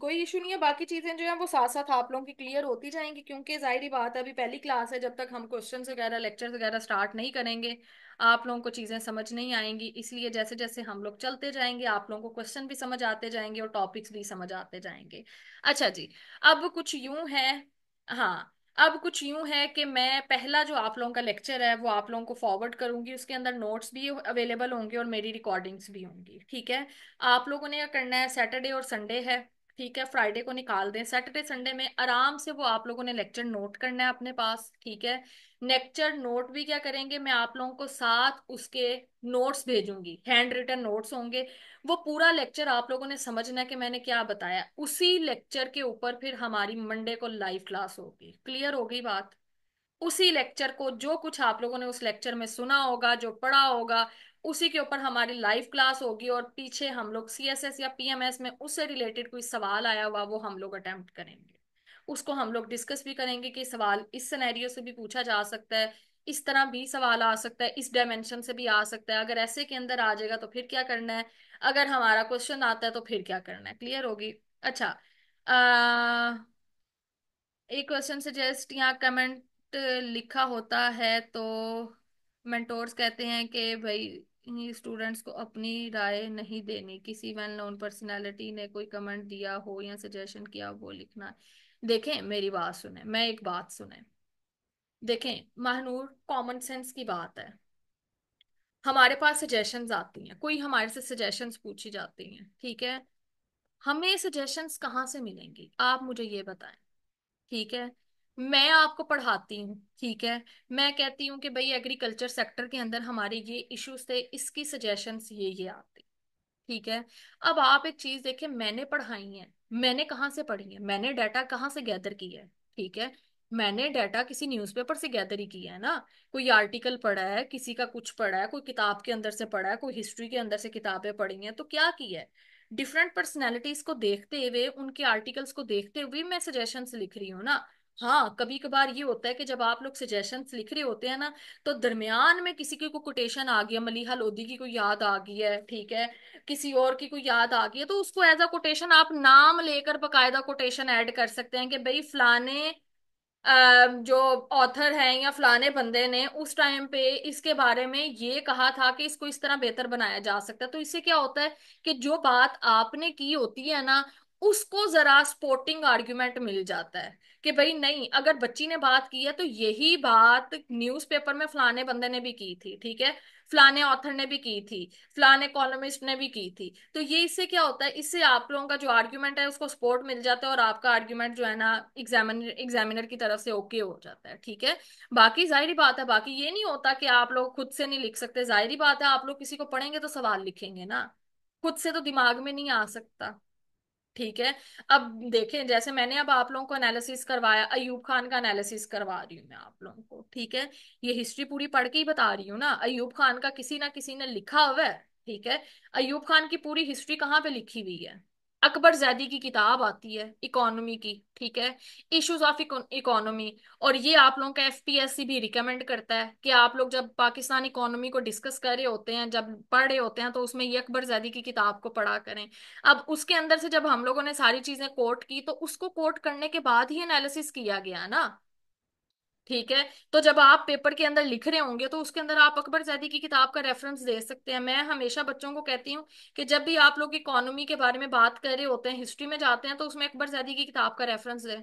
कोई इशू नहीं है, बाकी चीजें जो है वो साथ साथ आप लोगों की क्लियर होती जाएंगी, क्योंकि जाहिर बात है अभी पहली क्लास है, जब तक हम क्वेश्चंस वगैरह लेक्चर्स वगैरह स्टार्ट नहीं करेंगे आप लोगों को चीजें समझ नहीं आएंगी। इसलिए जैसे जैसे हम लोग चलते जाएंगे आप लोगों को क्वेश्चन भी समझ आते जाएंगे और टॉपिक्स भी समझ आते जाएंगे। अच्छा जी, अब कुछ यूं है, हाँ, अब कुछ यूं है कि मैं पहला जो आप लोगों का लेक्चर है वो आप लोगों को फॉरवर्ड करूंगी, उसके अंदर नोट्स भी अवेलेबल होंगे और मेरी रिकॉर्डिंग्स भी होंगी, ठीक है? आप लोगों ने क्या करना है, सैटरडे और संडे है, ठीक है, फ्राइडे को निकाल दें, सैटरडे संडे में आराम से वो आप लोगों ने लेक्चर नोट करना है अपने पास, ठीक है? लेक्चर नोट भी क्या करेंगे, मैं आप लोगों को साथ उसके नोट्स भेजूंगी, हैंड रिटन नोट्स होंगे। वो पूरा लेक्चर आप लोगों ने समझना है कि मैंने क्या बताया, उसी लेक्चर के ऊपर फिर हमारी मंडे को लाइव क्लास होगी। क्लियर हो गई बात? उसी लेक्चर को, जो कुछ आप लोगों ने उस लेक्चर में सुना होगा, जो पढ़ा होगा, उसी के ऊपर हमारी लाइव क्लास होगी और पीछे हम लोग सीएसएस या पीएमएस में उससे रिलेटेड कोई सवाल आया हुआ वो हम लोग अटेम्प्ट करेंगे। उसको हम लोग डिस्कस भी करेंगे कि सवाल इस सिनेरियो से भी पूछा जा सकता है, इस तरह भी सवाल आ सकता है, इस डायमेंशन से भी आ सकता है, अगर ऐसे के अंदर आ जाएगा तो फिर क्या करना है, अगर हमारा क्वेश्चन आता है तो फिर क्या करना है। क्लियर होगी? अच्छा, एक क्वेश्चन सजेस्ट यहाँ कमेंट लिखा होता है तो मेंटोर्स कहते हैं कि भाई स्टूडेंट्स को अपनी राय नहीं देनी, किसी वेल नोन पर्सनालिटी ने कोई कमेंट दिया हो या सजेशन किया वो लिखना है। देखें मेरी बात सुने, मैं एक बात सुने, देखें महानूर, कॉमन सेंस की बात है। हमारे पास सजेशंस आती हैं, कोई हमारे से सजेशंस पूछी जाती हैं, ठीक है? हमें सजेशंस कहाँ से मिलेंगी आप मुझे ये बताएं, ठीक है? मैं आपको पढ़ाती हूँ, ठीक है, मैं कहती हूँ कि भाई एग्रीकल्चर सेक्टर के अंदर हमारे ये इश्यूज थे, इसकी सजेशंस ये आती, ठीक है? अब आप एक चीज देखें, मैंने पढ़ाई है, मैंने कहाँ से पढ़ी है, मैंने डाटा कहाँ से गैदर किया है, ठीक है? मैंने डाटा किसी न्यूज़पेपर से गैदर ही किया है ना, कोई आर्टिकल पढ़ा है, किसी का कुछ पढ़ा है, कोई किताब के अंदर से पढ़ा है, कोई हिस्ट्री के अंदर से किताबें पढ़ी हैं, तो क्या किया है, डिफरेंट पर्सनैलिटीज को देखते हुए, उनके आर्टिकल्स को देखते हुए मैं सजेशंस लिख रही हूँ ना। हाँ, कभी कभार ये होता है कि जब आप लोग सजेशंस लिख रहे होते हैं ना, तो दरमियान में किसी की कोई कोटेशन आ गया, मलीहा लोधी की कोई याद आ गई है, ठीक है, किसी और की कोई याद आ गई है, तो उसको एज अ कोटेशन आप नाम लेकर बकायदा कोटेशन ऐड कर सकते हैं कि भाई फलाने जो ऑथर हैं या फलाने बंदे ने उस टाइम पे इसके बारे में ये कहा था कि इसको इस तरह बेहतर बनाया जा सकता है। तो इससे क्या होता है कि जो बात आपने की होती है ना, उसको जरा सपोर्टिंग आर्ग्यूमेंट मिल जाता है कि भाई नहीं, अगर बच्ची ने बात की है तो यही बात न्यूज़पेपर में फलाने बंदे ने भी की थी, ठीक है, फलाने ऑथर ने भी की थी, फलाने कॉलमिस्ट ने भी की थी। तो ये इससे क्या होता है, इससे आप लोगों का जो आर्ग्यूमेंट है उसको सपोर्ट मिल जाता है और आपका आर्ग्यूमेंट जो है ना एग्जामिनर की तरफ से ओके हो जाता है, ठीक है? बाकी जाहिर बात है, बाकी ये नहीं होता कि आप लोग खुद से नहीं लिख सकते, जाहिर बात है आप लोग किसी को पढ़ेंगे तो सवाल लिखेंगे ना, खुद से तो दिमाग में नहीं आ सकता, ठीक है? अब देखें, जैसे मैंने अब आप लोगों को एनालिसिस करवाया, अयूब खान का एनालिसिस करवा रही हूँ मैं आप लोगों को, ठीक है? ये हिस्ट्री पूरी पढ़ के ही बता रही हूँ ना, अयूब खान का किसी ना किसी ने लिखा हुआ है, ठीक है? अयूब खान की पूरी हिस्ट्री कहाँ पे लिखी हुई है? अकबर जैदी की किताब आती है इकोनॉमी की, ठीक है, इश्यूज ऑफ इकोनॉमी। और ये आप लोगों का एफपीएससी भी रिकमेंड करता है कि आप लोग जब पाकिस्तान इकोनॉमी को डिस्कस कर रहे होते हैं, जब पढ़ रहे होते हैं, तो उसमें ये अकबर जैदी की किताब को पढ़ा करें। अब उसके अंदर से जब हम लोगों ने सारी चीजें कोट की, तो उसको कोट करने के बाद ही एनालिसिस किया गया ना, ठीक है। तो जब आप पेपर के अंदर लिख रहे होंगे तो उसके अंदर आप अकबर जैदी की किताब का रेफरेंस दे सकते हैं। मैं हमेशा बच्चों को कहती हूँ कि जब भी आप लोग इकोनॉमी के बारे में बात कर रहे होते हैं, हिस्ट्री में जाते हैं, तो उसमें अकबर जैदी की किताब का रेफरेंस दें।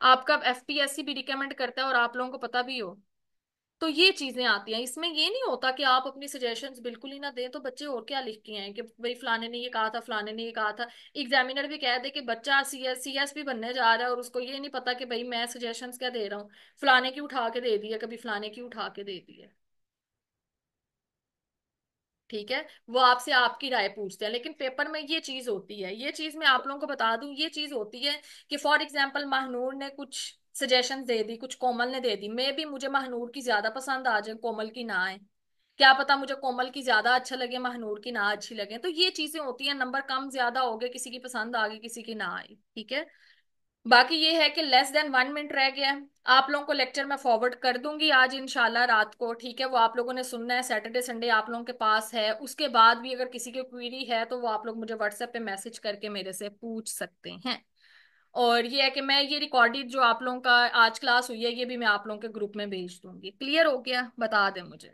आपका एफपीएससी भी रिकमेंड करता है और आप लोगों को पता भी हो। तो ये चीजें आती हैं इसमें। ये नहीं होता कि आप अपनी सजेशंस बिल्कुल ही ना दें, तो बच्चे और क्या लिख के आए कि भाई फलाने ने ये कहा था, फलाने ने ये कहा था। एग्जामिनर भी कह दे कि बच्चा सीएस भी बनने जा रहा है और उसको ये नहीं पता कि भाई मैं सजेशंस क्या दे रहा हूँ, फलाने की उठा के दे दी है, कभी फलाने की उठा के दे दी है। ठीक है। वो आपसे आपकी राय पूछते हैं, लेकिन पेपर में ये चीज होती है, ये चीज मैं आप लोगों को बता दूं, ये चीज होती है कि फॉर एग्जाम्पल महानूर ने कुछ सजेशंस दे दी, कुछ कोमल ने दे दी, मे भी मुझे महानूर की ज्यादा पसंद आ जाए, कोमल की ना आए। क्या पता मुझे कोमल की ज्यादा अच्छा लगे, महानूर की ना अच्छी लगे। तो ये चीजें होती हैं, नंबर कम ज्यादा हो गए, किसी की पसंद आ गई, किसी की ना आई। ठीक है। बाकी ये है कि लेस देन 1 मिनट रह गया है। आप लोगों को लेक्चर मैं फॉरवर्ड कर दूंगी आज इंशाल्लाह रात को। ठीक है। वो आप लोगों ने सुनना है, सैटरडे संडे आप लोगों के पास है। उसके बाद भी अगर किसी की क्वेरी है तो वो आप लोग मुझे व्हाट्सएप पे मैसेज करके मेरे से पूछ सकते हैं। और ये है कि मैं ये रिकॉर्डेड जो आप लोगों का आज क्लास हुई है, ये भी मैं आप लोगों के ग्रुप में भेज दूंगी। क्लियर हो गया? बता दें मुझे।